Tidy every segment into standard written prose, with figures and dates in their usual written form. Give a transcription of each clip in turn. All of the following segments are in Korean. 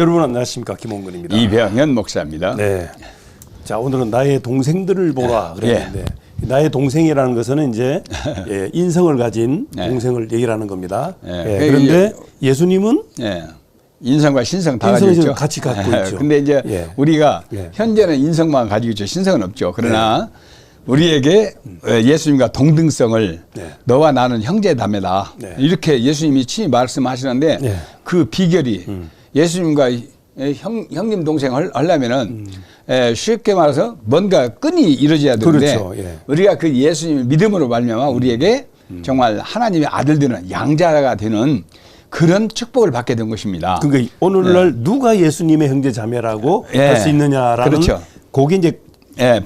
여러분 안녕하십니까, 김홍근입니다. 이병현 목사입니다. 네. 자, 오늘은 나의 동생들을 보라 그랬는데 나의 동생이라는 것은 이제 인성을 가진 동생을 얘기하는 겁니다. 그런데 예수님은 인성과 신성 다 가지고 있죠. 같이 갖고 있죠. 근데 이제 우리가 현재는 인성만 가지고 있죠. 신성은 없죠. 그러나 우리에게 예수님과 동등성을 너와 나는 형제자매다. 이렇게 예수님이 친히 말씀하시는데 그 비결이 예수님과 형님 동생 하려면은 쉽게 말해서 뭔가 끈이 이루어져야 되는데 그렇죠. 우리가 그 예수님을 믿음으로 말미암아 우리에게 정말 하나님의 아들들은 양자가 되는 그런 축복을 받게 된 것입니다. 그러니까 오늘날 누가 예수님의 형제 자매라고 할 수 있느냐라는 그렇죠. 그게 이제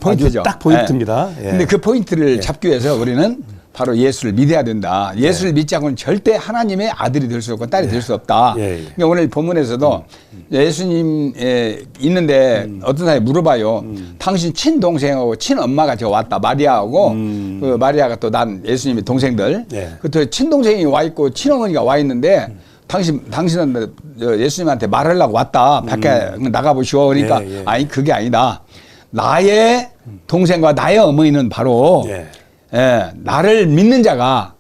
포인트죠. 딱 포인트입니다. 근데 그 포인트를 잡기 위해서 우리는 바로 예수를 믿어야 된다. 예수를 믿지 않고는 절대 하나님의 아들이 될 수 없고 딸이 될 수 없다. 그러니까 오늘 본문에서도 예수님 있는데 어떤 사람이 물어봐요. 당신 친동생하고 친엄마가 저 왔다. 마리아하고 그 마리아가 또 난 예수님의 동생들. 그 친동생이 와 있고 친어머니가 와 있는데 당신은 예수님한테 말하려고 왔다. 밖에 나가보시오. 그러니까 아니 그게 아니다. 나의 동생과 나의 어머니는 바로 나를 믿는 자가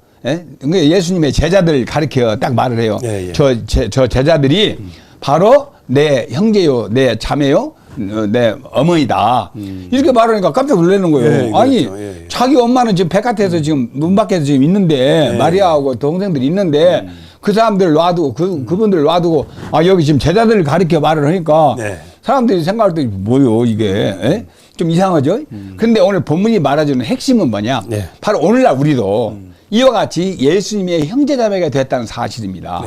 예수님의 제자들 가르쳐 딱 말을 해요. 저 제자들이 바로 내 형제요, 내 자매요, 내 어머니다. 이렇게 말하니까 깜짝 놀라는 거예요. 아니 자기 엄마는 지금 바깥에서 지금 문 밖에서 지금 있는데 마리아하고 동생들이 있는데 그 사람들 놔두고 그분들 놔두고 여기 지금 제자들을 가르쳐 말을 하니까 사람들이 생각할 때 뭐요 이게 좀 이상하죠. 그런데 오늘 본문이 말해주는 핵심은 뭐냐? 바로 오늘날 우리도 이와 같이 예수님의 형제자매가 됐다는 사실입니다.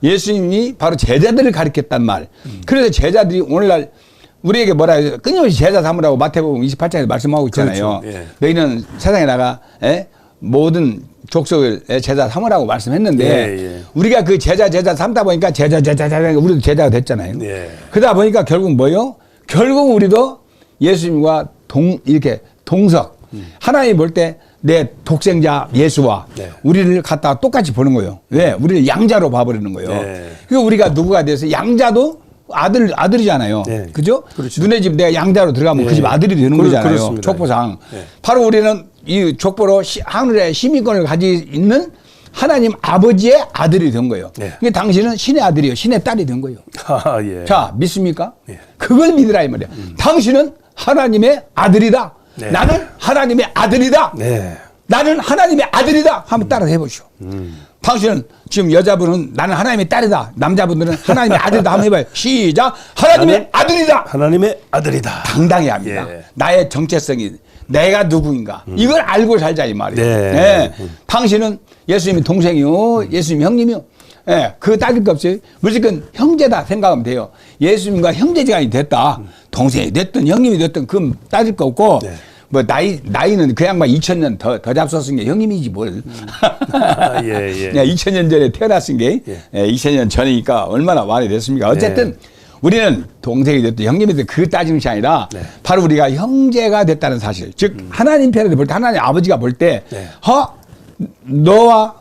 예수님이 바로 제자들을 가르쳤단 말. 그래서 제자들이 오늘날 우리에게 뭐라 해요? 끊임없이 제자 삼으라고 마태복음 28장에 말씀하고 있잖아요. 그렇죠. 너희는 세상에 나가 모든 족속을 제자 삼으라고 말씀했는데 우리가 그 제자 삼다 보니까 제자 우리도 제자가 됐잖아요. 그러다 보니까 결국 뭐요? 결국 우리도 예수님과 이렇게 동석. 하나님 볼 때 내 독생자 예수와 우리를 갖다가 똑같이 보는 거예요. 왜? 우리를 양자로 봐버리는 거예요. 그러니까 우리가 누구가 돼서 양자도 아들이잖아요. 그죠? 그렇죠. 눈의 집 내가 양자로 들어가면 그 집 아들이 되는 거잖아요. 그렇습니다. 족보상. 바로 우리는 이 족보로 하늘의 시민권을 가지고 있는 하나님 아버지의 아들이 된 거예요. 그러니까 당신은 신의 아들이요. 신의 딸이 된 거예요. 자, 믿습니까? 그걸 믿으라 이 말이야. 당신은 하나님의 아들이다. 나는 하나님의 아들이다. 나는 하나님의 아들이다. 한번 따라 해보시오. 당신은 지금 여자분은 나는 하나님의 딸이다. 남자분들은 하나님의 아들이다. 한번 해봐요. 시작. 하나님의 아들이다. 하나님의 아들이다. 당당해야 합니다. 나의 정체성이 내가 누구인가. 이걸 알고 살자 이 말이에요. 당신은 예수님의 동생이요. 예수님 형님이요. 그 따질 거 없어요. 무조건 형제다 생각하면 돼요. 예수님과 형제지간이 됐다. 동생이 됐든 형님이 됐든 그 따질 거 없고 뭐 나이는 그 양반 2000년 더 잡섰은 게 형님이지 뭘. 2000년 전에 태어났은 게 2000년 전이니까 얼마나 많이 됐습니까. 어쨌든 우리는 동생이 됐든 형님이 됐든 그 따지는 것이 아니라 바로 우리가 형제가 됐다는 사실. 즉 하나님 편에서 볼 때 하나님 아버지가 볼 때 너와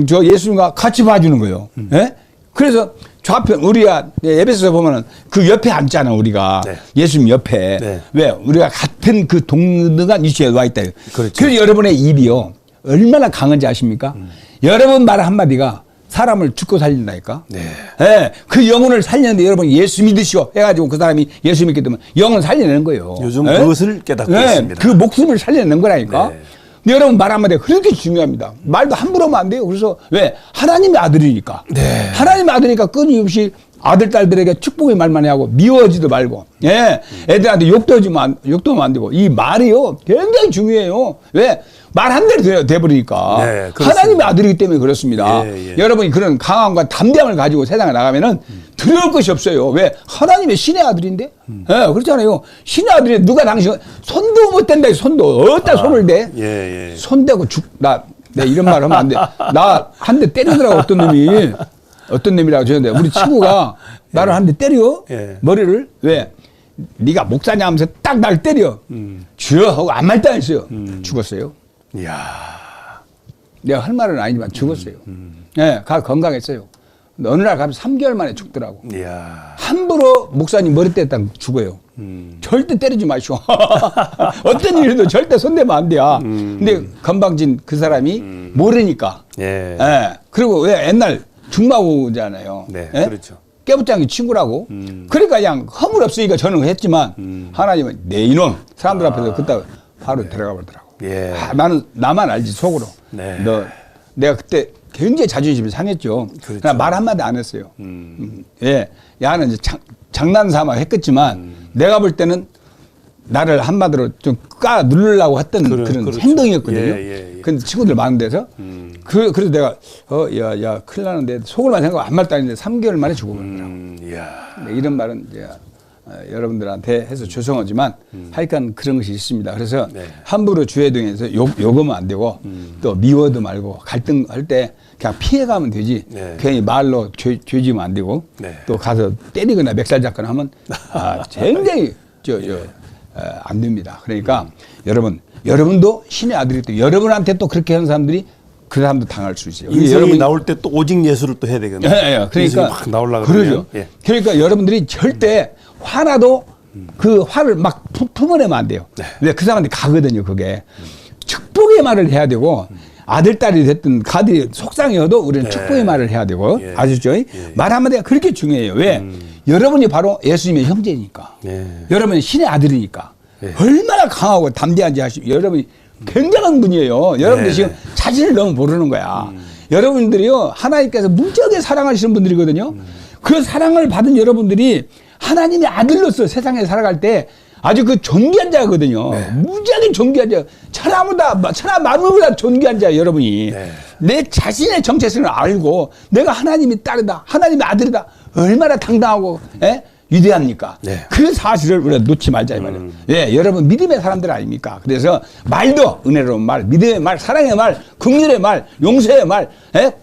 저 예수님과 같이 봐주는 거예요. 그래서 좌편 우리가 에베소서 보면은 그 옆에 앉잖아 우리가 예수님 옆에 왜 우리가 같은 그 동등한 위치에 와 있다. 그렇죠. 그래서 여러분의 입이요 얼마나 강한지 아십니까? 여러분 말 한마디가 사람을 죽고 살린다니까. 그 영혼을 살리는데 여러분 예수 믿으시오 해가지고 그 사람이 예수 믿게 되면 영혼 살려내는 거예요. 요즘 그것을 깨닫고 있습니다. 그 목숨을 살려내는 거라니까. 여러분 말 한마디 그렇게 중요합니다. 말도 함부로 하면 안 돼요. 그래서 왜? 하나님의 아들이니까. 하나님의 아들이니까 끊임없이 아들, 딸들에게 축복의 말만 하고 미워하지도 말고, 애들한테 욕도 하면 안 되고, 이 말이요, 굉장히 중요해요. 왜? 말 한 대로 돼버리니까. 하나님의 아들이기 때문에 그렇습니다. 여러분이 그런 강함과 담대함을 가지고 세상에 나가면은 두려울 것이 없어요. 왜? 하나님의 신의 아들인데? 그렇잖아요. 신의 아들이 누가 당신, 손도 못 댄다, 손도. 어디다 손을 대? 손 대고 내 이런 말 하면 안 돼. 나 한 대 때리더라고, 어떤 놈이라고 저는데 우리 친구가 나를 한 대 때려 머리를 왜 네가 목사냐 하면서 딱 날 때려 주여 하고 아무 말도 안 했어요. 죽었어요. 이야. 내가 할 말은 아니지만 죽었어요. 건강했어요. 어느 날 가면 3개월 만에 죽더라고. 이야. 함부로 목사님 머리띠에 딱 죽어요. 절대 때리지 마시오. 어떤 일에도 절대 손대면 안 돼요. 근데 건방진 그 사람이 모르니까. 예. 예. 그리고 왜 옛날 중마고잖아요. 네, 예? 그렇죠. 깨부장이 친구라고. 그러니까 그냥 허물 없으니까 저는 했지만 하나님은 내 이놈 사람들 앞에서 그때 바로 들어가 버리더라고. 예. 나는 나만 알지 속으로. 네. 내가 그때 굉장히 자존심이 상했죠. 그렇죠. 그냥 말 한마디 안 했어요. 예. 야는 이제 장난 삼아 했겠지만 내가 볼 때는 나를 한마디로 좀 까 누르려고 했던 그런 그렇죠. 행동이었거든요. 예. 근데 친구들 많은 데서 그래서 내가 야 큰일 나는데 속을만 생각 한 말도 아닌데 3개월 만에 죽어버리더라고. 이야. 네, 이런 말은 이제 여러분들한테 해서 죄송하지만 하여간 그런 것이 있습니다. 그래서 네. 함부로 주회동에서 욕하면 안 되고 또 미워도 말고 갈등할 때 그냥 피해가면 되지 네. 괜히 말로 죄지면 안 되고 네. 또 가서 때리거나 멱살 잡거나 하면 굉장히 안 됩니다. 그러니까 여러분도 신의 아들이 또 여러분한테 또 그렇게 하는 사람들이 그 사람도 당할 수 있어요. 인생이 여러분이 나올 때 또 오직 예수를 또 해야 되거든요. 예. 그러니까 막 나오려고 그러죠. 그러면. 예. 그러니까 여러분들이 절대 화나도 그 화를 막 품어내면 안 돼요. 네. 근데 그 사람한테 가거든요. 그게 축복의 말을 해야 되고 아들 딸이 됐든 가들이 속상해도 우리는 네. 축복의 말을 해야 되고 예. 아시죠? 말 한마디가 그렇게 중요해요. 왜? 여러분이 바로 예수님의 형제니까. 네. 여러분이 신의 아들이니까. 네. 얼마나 강하고 담대한지 하시고 여러분이 굉장한 분이에요. 여러분들 네. 지금 자신을 너무 모르는 거야. 여러분들이요 하나님께서 무지하게 사랑하시는 분들이거든요. 그 사랑을 받은 여러분들이 하나님의 아들로서 세상에 살아갈 때 아주 그 존귀한 자거든요. 네. 무지하게 존귀한 자. 천하 만물보다 존귀한 자 여러분이. 네. 내 자신의 정체성을 알고 내가 하나님의 딸이다. 하나님의 아들이다. 얼마나 당당하고 위대합니까? 네. 그 사실을 우리가 놓지 말자 이 말이에요. 예, 여러분 믿음의 사람들 아닙니까? 그래서 말도 은혜로운 말, 믿음의 말, 사랑의 말, 긍휼의 말, 용서의 말,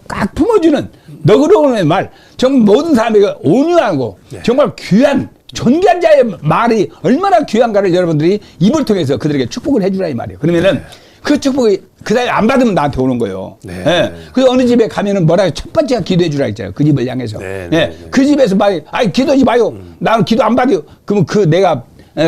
꽉 품어주는 너그러움의 말, 정말 모든 사람에게 온유하고 네. 정말 귀한 존귀한 자의 말이 얼마나 귀한가를 여러분들이 입을 통해서 그들에게 축복을 해주라 이 말이에요. 그러면은 그 축복이 그다음에 안 받으면 나한테 오는 거예요. 네. 예. 그 어느 집에 가면은 뭐라 첫 번째가 기도해 주라 했잖아요. 그 집을 향해서. 네, 예. 네. 그 집에서 말이 기도하지 마요. 나는 기도 안 받아요. 그러면 내가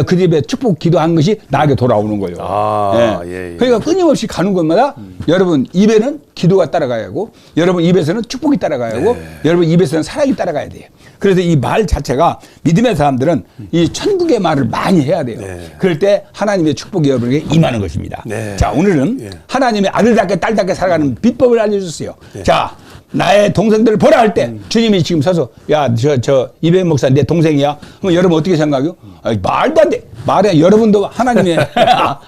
그 집에 축복 기도한 것이 나에게 돌아오는 거예요. 예. 그러니까 끊임없이 가는 곳마다 여러분 입에는 기도가 따라가야 하고 여러분 입에서는 축복이 따라가야 하고 여러분 입에서는 사랑이 따라가야 돼요. 그래서 이 말 자체가 믿음의 사람들은 이 천국의 말을 많이 해야 돼요. 그럴 때 하나님의 축복이 여러분에게 임하는 것입니다. 네. 자, 오늘은 하나님의 아들답게 딸답게 살아가는 비법을 알려줬어요. 자, 나의 동생들을 보라 할 때 주님이 지금 서서 저 이백 목사 내 동생이야. 그럼 여러분 어떻게 생각해요? 말도 안 돼. 말해 여러분도 하나님의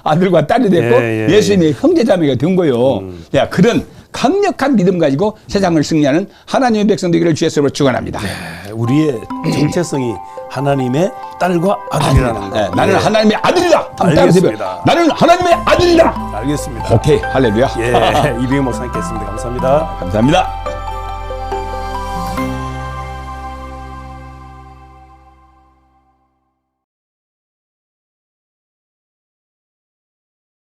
아들과 딸이 됐고 예수님의 형제자매가 된 거예요. 야, 그런 강력한 믿음 가지고 세상을 승리하는 하나님의 백성 되기를 주의 이름으로 축원합니다. 네, 우리의 정체성이 하나님의 딸과 아들이라는 거. 네, 나는 하나님의 아들이다. 알겠습니다. 나는 하나님의 아들이다. 알겠습니다. 오케이, 할렐루야. 예, 이병희 목사님께 했습니다. 감사합니다. 감사합니다.